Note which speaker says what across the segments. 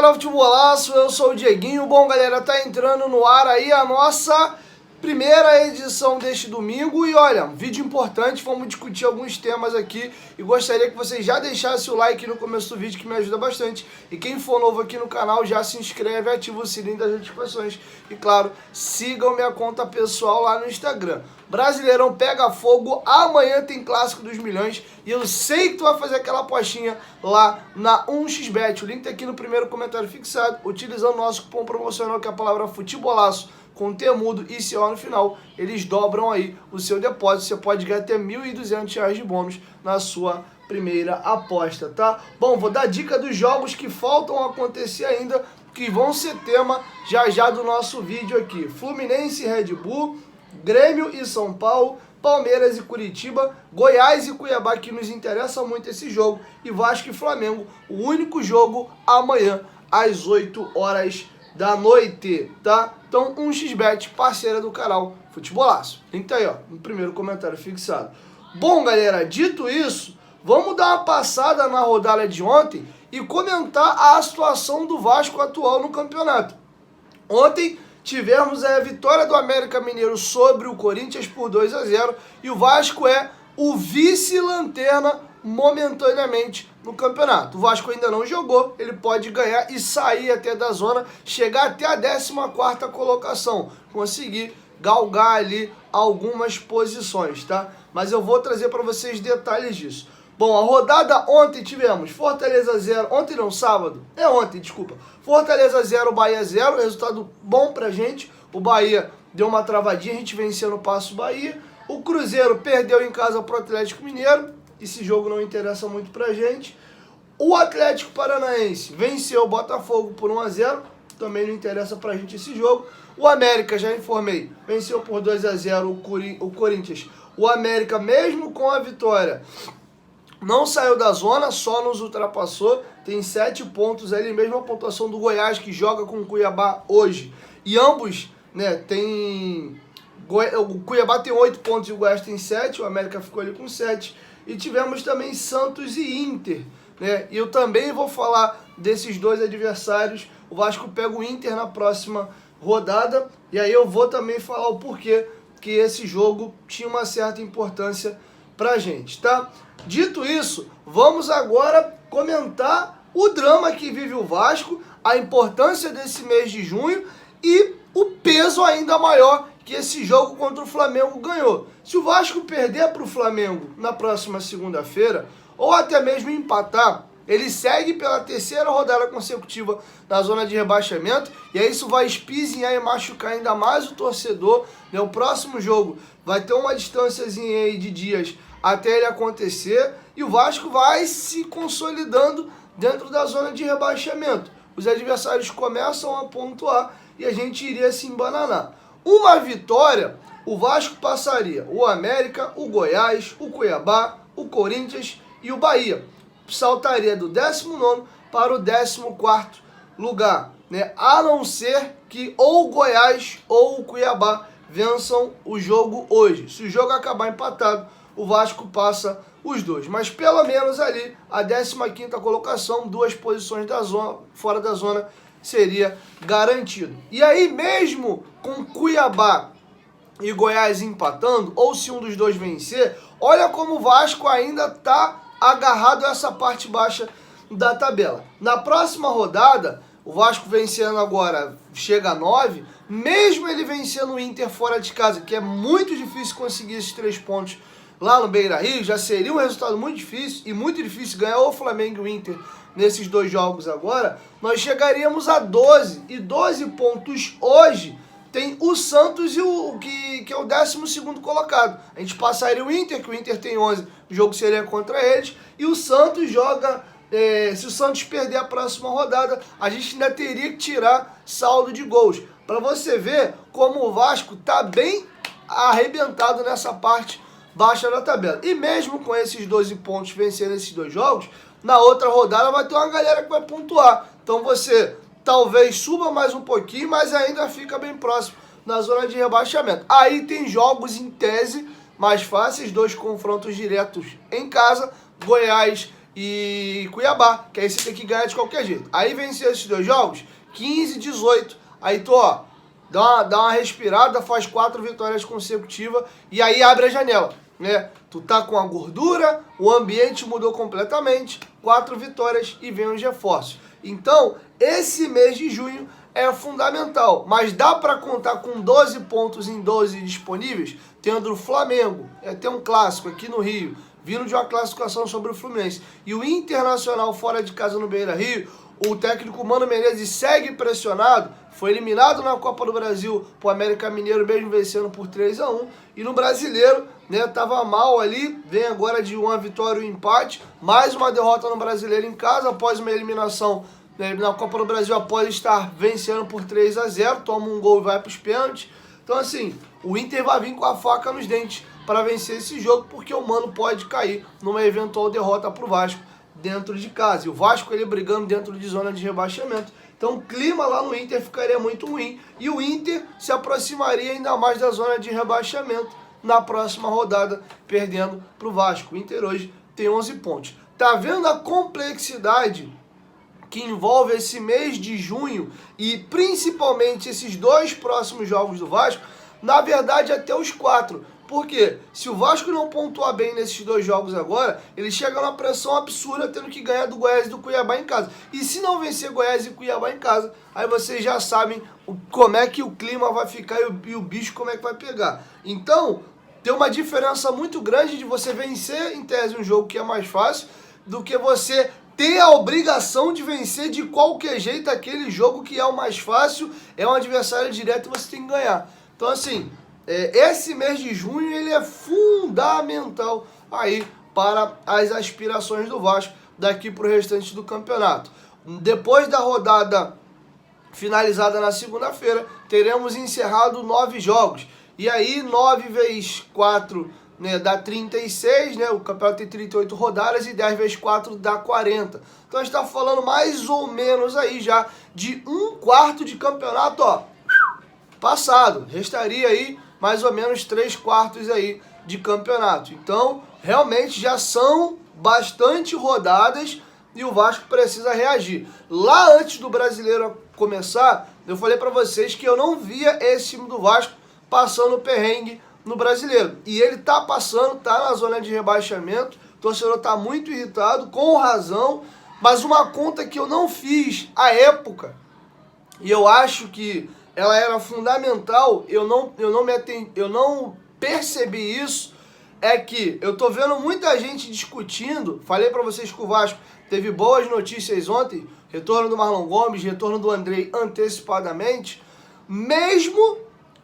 Speaker 1: canal Futebolaço, eu sou o Dieguinho. Bom, galera, tá entrando no ar aí a nossa primeira edição deste domingo. E olha, um vídeo importante, vamos discutir alguns temas aqui. E gostaria que vocês já deixassem o like no começo do vídeo, que me ajuda bastante. E quem for novo aqui no canal, já se inscreve, ativa o sininho das notificações. E claro, sigam minha conta pessoal lá no Instagram. Brasileirão pega fogo, amanhã tem Clássico dos Milhões e eu sei que tu vai fazer aquela apostinha lá na 1xBet. O link tá aqui no primeiro comentário fixado. Utilizando o nosso cupom promocional, que é a palavra Futebolaço, com T mudo e CO no final, eles dobram aí o seu depósito. Você pode ganhar até R$ 1.200 de bônus na sua primeira aposta, tá? Bom, vou dar dica dos jogos que faltam acontecer ainda, que vão ser tema já do nosso vídeo aqui. Fluminense e Red Bull, Grêmio e São Paulo, Palmeiras e Curitiba, Goiás e Cuiabá, que nos interessa muito esse jogo, e Vasco e Flamengo, o único jogo amanhã às 8 horas da noite, tá? Então, 1xBet, parceira do canal Futebolaço. Link tá aí, ó, no primeiro comentário fixado. Bom, galera, dito isso, vamos dar uma passada na rodada de ontem e comentar a situação do Vasco atual no campeonato. Ontem tivemos a vitória do América Mineiro sobre o Corinthians por 2-0 e o Vasco é o vice-lanterna momentaneamente no campeonato. O Vasco ainda não jogou, ele pode ganhar e sair até da zona, chegar até a 14ª colocação, conseguir galgar ali algumas posições, tá? Mas eu vou trazer para vocês detalhes disso. Bom, a rodada ontem tivemos Fortaleza 0, ontem não, sábado, ontem, desculpa. Fortaleza 0, Bahia 0, resultado bom pra gente. O Bahia deu uma travadinha, a gente venceu no Paço Bahia. O Cruzeiro perdeu em casa pro Atlético Mineiro, esse jogo não interessa muito pra gente. O Atlético Paranaense venceu o Botafogo por 1-0, também não interessa pra gente esse jogo. O América, já informei, venceu por 2-0 o Corinthians. O América, mesmo com a vitória, não saiu da zona, só nos ultrapassou, tem 7 pontos ali, mesma pontuação do Goiás, que joga com o Cuiabá hoje. E ambos, né, tem... O Cuiabá tem 8 pontos e o Goiás tem 7, o América ficou ali com 7. E tivemos também Santos e Inter, né? E eu também vou falar desses dois adversários. O Vasco pega o Inter na próxima rodada, e aí eu vou também falar o porquê que esse jogo tinha uma certa importância pra gente, tá? Dito isso, vamos agora comentar o drama que vive o Vasco, a importância desse mês de junho e o peso ainda maior que esse jogo contra o Flamengo ganhou. Se o Vasco perder para o Flamengo na próxima segunda-feira, ou até mesmo empatar, ele segue pela 3ª rodada consecutiva na zona de rebaixamento, e aí isso vai espizinhar e machucar ainda mais o torcedor, né? O próximo jogo vai ter uma distânciazinha aí de dias até ele acontecer, e o Vasco vai se consolidando dentro da zona de rebaixamento. Os adversários começam a pontuar e a gente iria se embananar. Uma vitória, o Vasco passaria o América, o Goiás, o Cuiabá, o Corinthians e o Bahia. Saltaria do 19º para o 14º lugar, né? A não ser que ou o Goiás ou o Cuiabá vençam o jogo hoje. Se o jogo acabar empatado, o Vasco passa os dois. Mas pelo menos ali, a 15ª colocação, 2 posições da zona, fora da zona, seria garantido. E aí, mesmo com Cuiabá e Goiás empatando, ou se um dos dois vencer, olha como o Vasco ainda está agarrado a essa parte baixa da tabela. Na próxima rodada, o Vasco vencendo agora, chega a 9, mesmo ele vencendo o Inter fora de casa, que é muito difícil conseguir esses 3 pontos lá no Beira-Rio, já seria um resultado muito difícil, e muito difícil ganhar o Flamengo e o Inter nesses 2 jogos agora, nós chegaríamos a 12, e 12 pontos hoje tem o Santos e que é o 12º colocado. A gente passaria o Inter, que o Inter tem 11, o jogo seria contra eles, e o Santos joga, se o Santos perder a próxima rodada, a gente ainda teria que tirar saldo de gols. Para você ver como o Vasco tá bem arrebentado nessa parte baixa da tabela. E mesmo com esses 12 pontos vencendo esses 2 jogos, na outra rodada vai ter uma galera que vai pontuar. Então você talvez suba mais um pouquinho, mas ainda fica bem próximo na zona de rebaixamento. Aí tem jogos em tese mais fáceis, 2 confrontos diretos em casa, Goiás e Cuiabá, que aí você tem que ganhar de qualquer jeito. Aí vencer esses 2 jogos, 15, 18. Aí tu, ó, dá uma respirada, faz 4 vitórias consecutivas e aí abre a janela, né? Tu tá com a gordura, o ambiente mudou completamente, 4 vitórias e vem os reforços. Então, esse mês de junho é fundamental, mas dá para contar com 12 pontos em 12 disponíveis, tendo o Flamengo, tem um clássico aqui no Rio, vindo de uma classificação sobre o Fluminense, e o Internacional fora de casa no Beira-Rio. O técnico Mano Menezes segue pressionado, foi eliminado na Copa do Brasil pro América Mineiro, mesmo vencendo por 3-1, e no Brasileiro, né, tava mal ali, vem agora de uma vitória e um empate, mais uma derrota no Brasileiro em casa, após uma eliminação, né, na Copa do Brasil, após estar vencendo por 3-0, toma um gol e vai pros pênaltis. Então assim, o Inter vai vir com a faca nos dentes para vencer esse jogo, porque o Mano pode cair numa eventual derrota pro Vasco dentro de casa. E o Vasco, ele brigando dentro de zona de rebaixamento. Então o clima lá no Inter ficaria muito ruim. E o Inter se aproximaria ainda mais da zona de rebaixamento na próxima rodada, perdendo para o Vasco. O Inter hoje tem 11 pontos. Tá vendo a complexidade que envolve esse mês de junho e principalmente esses 2 próximos jogos do Vasco? Na verdade, até os 4. Porque se o Vasco não pontuar bem nesses 2 jogos agora, ele chega numa pressão absurda tendo que ganhar do Goiás e do Cuiabá em casa. E se não vencer Goiás e Cuiabá em casa, aí vocês já sabem como é que o clima vai ficar e o bicho como é que vai pegar. Então, tem uma diferença muito grande de você vencer em tese um jogo que é mais fácil do que você ter a obrigação de vencer de qualquer jeito aquele jogo que é o mais fácil, é um adversário direto e você tem que ganhar. Então assim, esse mês de junho ele é fundamental aí para as aspirações do Vasco daqui para o restante do campeonato. Depois da rodada finalizada na segunda-feira, teremos encerrado 9 jogos. E aí 9 vezes 4, né, dá 36, né? O campeonato tem 38 rodadas e 10 vezes 4 dá 40. Então a gente está falando mais ou menos aí já de 1/4 de campeonato, ó, passado. Restaria aí mais ou menos 3/4 aí de campeonato. Então, realmente já são bastante rodadas e o Vasco precisa reagir. Lá antes do Brasileiro começar, eu falei para vocês que eu não via esse time do Vasco passando perrengue no Brasileiro. E ele tá passando, tá na zona de rebaixamento. O torcedor tá muito irritado, com razão. Mas uma conta que eu não fiz à época, e eu acho que ela era fundamental, eu não percebi isso, é que eu tô vendo muita gente discutindo. Falei para vocês que o Vasco teve boas notícias ontem, retorno do Marlon Gomes, retorno do Andrei antecipadamente, mesmo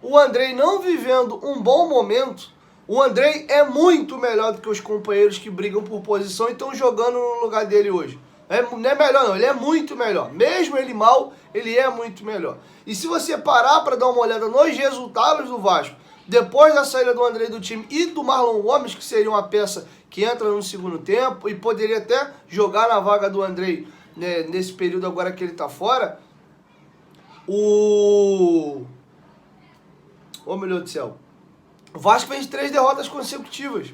Speaker 1: o Andrei não vivendo um bom momento. O Andrei é muito melhor do que os companheiros que brigam por posição e estão jogando no lugar dele hoje. Não é melhor não, ele é muito melhor. Mesmo ele mal, ele é muito melhor. E se você parar para dar uma olhada nos resultados do Vasco, depois da saída do Andrei do time e do Marlon Gomes, que seria uma peça que entra no segundo tempo e poderia até jogar na vaga do Andrei, né, nesse período agora que ele tá fora, oh, meu Deus do céu, o Vasco fez 3 derrotas consecutivas.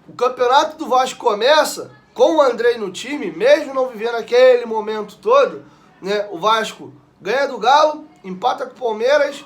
Speaker 1: O campeonato do Vasco começa com o Andrei no time, mesmo não vivendo aquele momento todo, né? O Vasco ganha do Galo, empata com o Palmeiras,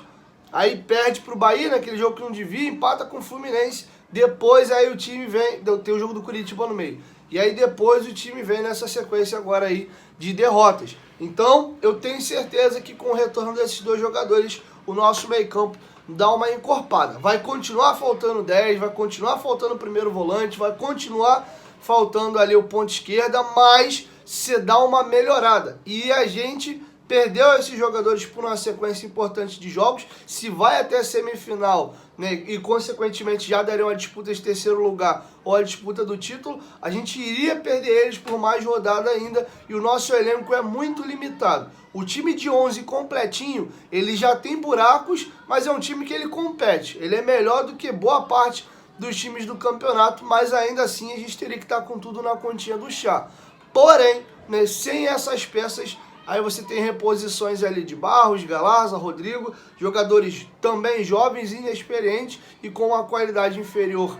Speaker 1: aí perde pro Bahia naquele jogo que não devia, empata com o Fluminense, depois aí o time vem, tem o jogo do Curitiba no meio, e aí depois o time vem nessa sequência agora aí de derrotas. Então eu tenho certeza que com o retorno desses 2 jogadores, o nosso meio campo dá uma encorpada. Vai continuar faltando 10, vai continuar faltando o primeiro volante, vai continuar faltando ali o ponto esquerda, mas você dá uma melhorada. E a gente perdeu esses jogadores por uma sequência importante de jogos. Se vai até a semifinal, né, e consequentemente já daria uma disputa de terceiro lugar ou a disputa do título, a gente iria perder eles por mais rodada ainda, e o nosso elenco é muito limitado. O time de 11 completinho, ele já tem buracos, mas é um time que ele compete. Ele é melhor do que boa parte dos times do campeonato, mas ainda assim a gente teria que estar com tudo na continha do chá. Porém, né, sem essas peças, aí você tem reposições ali de Barros, Galarza, Rodrigo, jogadores também jovens, inexperientes e com uma qualidade inferior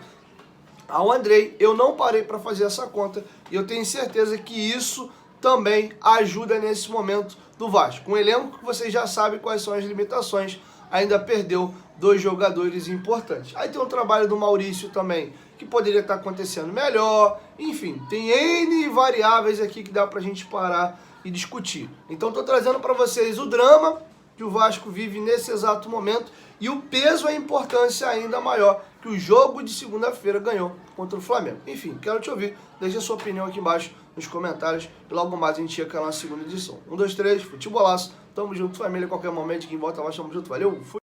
Speaker 1: ao Andrei. Eu não parei para fazer essa conta e eu tenho certeza que isso também ajuda nesse momento do Vasco. Um elenco que vocês já sabem quais são as limitações, ainda perdeu 2 jogadores importantes. Aí tem o trabalho do Maurício também, que poderia estar acontecendo melhor. Enfim, tem N variáveis aqui que dá pra gente parar e discutir. Então estou trazendo para vocês o drama que o Vasco vive nesse exato momento e o peso e a importância ainda maior que o jogo de segunda-feira ganhou contra o Flamengo. Enfim, quero te ouvir. Deixe a sua opinião aqui embaixo nos comentários e logo mais a gente chega na segunda edição. 1, 2, 3, futebolaço. Tamo junto, família. Qualquer momento, quem volta mais, tamo junto. Valeu, fui.